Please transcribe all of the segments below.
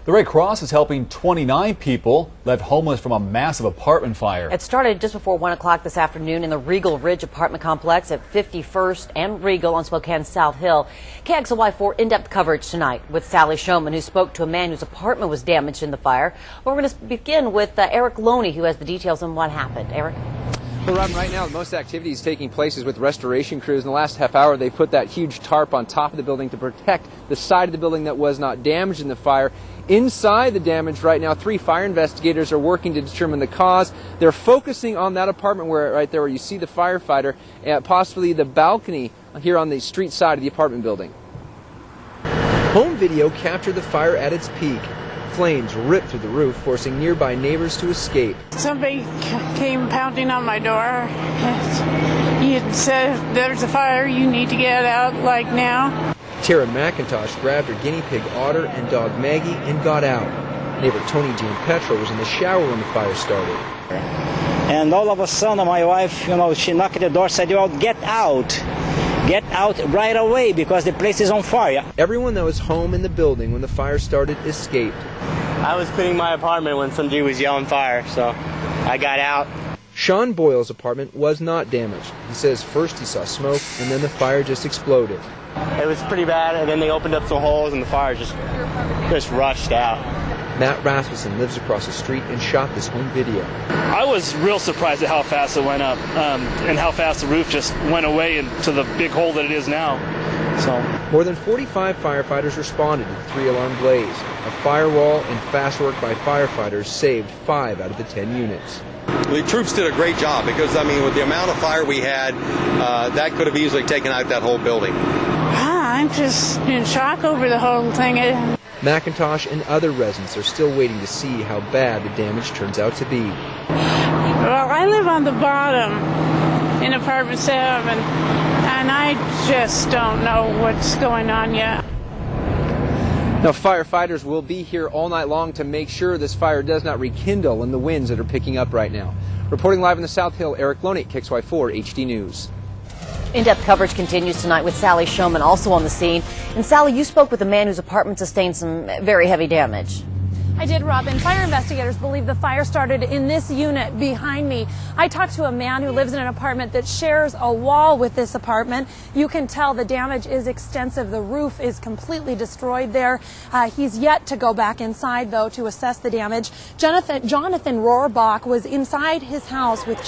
The Red Cross is helping 29 people left homeless from a massive apartment fire. It started just before 1 o'clock this afternoon in the Regal Ridge apartment complex at 51st and Regal on Spokane's South Hill. KXLY4 in-depth coverage tonight with Showman, who spoke to a man whose apartment was damaged in the fire. We're going to begin with Erik, Loney, who has the details on what happened. Erik? Well, Robin, right now, most activities taking place is with restoration crews. In the last half hour, they put that huge tarp on top of the building to protect the side of the building that was not damaged in the fire. Inside the damage right now, 3 fire investigators are working to determine the cause. They're focusing on that apartment right there where you see the firefighter, and possibly the balcony here on the street side of the apartment building. Home video captured the fire at its peak. Flames ripped through the roof, forcing nearby neighbors to escape. Somebody came pounding on my door. He said, "There's a fire, you need to get out, like now." Tara Macintosh grabbed her guinea pig Otter and dog Maggie and got out. Neighbor Tony Giampetro was in the shower when the fire started. And all of a sudden, my wife, she knocked at the door, said, "Well, get out. Get out right away because the place is on fire." Everyone that was home in the building when the fire started escaped. I was cleaning my apartment when some dude was yelling fire, so I got out. Shawn Boyle's apartment was not damaged. He says first he saw smoke and then the fire just exploded. It was pretty bad, and then they opened up some holes and the fire just rushed out. Matt Rasmussen lives across the street and shot this home video. I was real surprised at how fast it went up and how fast the roof just went away into the big hole that it is now. So more than 45 firefighters responded to the 3-alarm blaze. A firewall and fast work by firefighters saved 5 out of the 10 units. The troops did a great job because, I mean, with the amount of fire we had, that could have easily taken out that whole building. I'm just in shock over the whole thing. Macintosh and other residents are still waiting to see how bad the damage turns out to be. Well, I live on the bottom in apartment 7, and I just don't know what's going on yet. Now, firefighters will be here all night long to make sure this fire does not rekindle in the winds that are picking up right now. Reporting live on the South Hill, Erik, Loney, KXLY4 HD News. In-depth coverage continues tonight with Showman also on the scene. And Sally, you spoke with a man whose apartment sustained some very heavy damage. I did, Robin. Fire investigators believe the fire started in this unit behind me. I talked to a man who lives in an apartment that shares a wall with this apartment. You can tell the damage is extensive. The roof is completely destroyed there. He's yet to go back inside, though, to assess the damage. Jonathan Rohrbach was inside his house with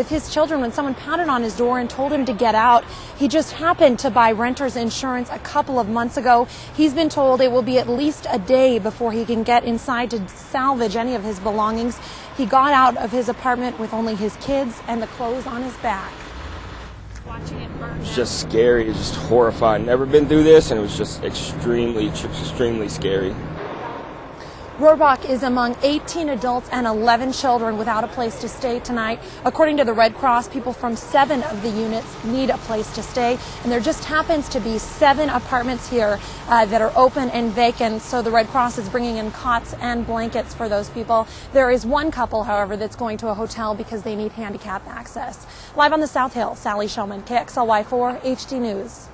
his children when someone pounded on his door and told him to get out. He just happened to buy renter's insurance a couple of months ago. He's been told it will be at least a day before he can get inside to salvage any of his belongings. He got out of his apartment with only his kids and the clothes on his back. Watching it burn. It's just scary. It's just horrifying. Never been through this, and it was just extremely scary. Rohrbach is among 18 adults and 11 children without a place to stay tonight. According to the Red Cross, people from 7 of the units need a place to stay, and there just happens to be 7 apartments here that are open and vacant, so the Red Cross is bringing in cots and blankets for those people. There is one couple, however, that's going to a hotel because they need handicap access. Live on the South Hill, Showman, KXLY4 HD News.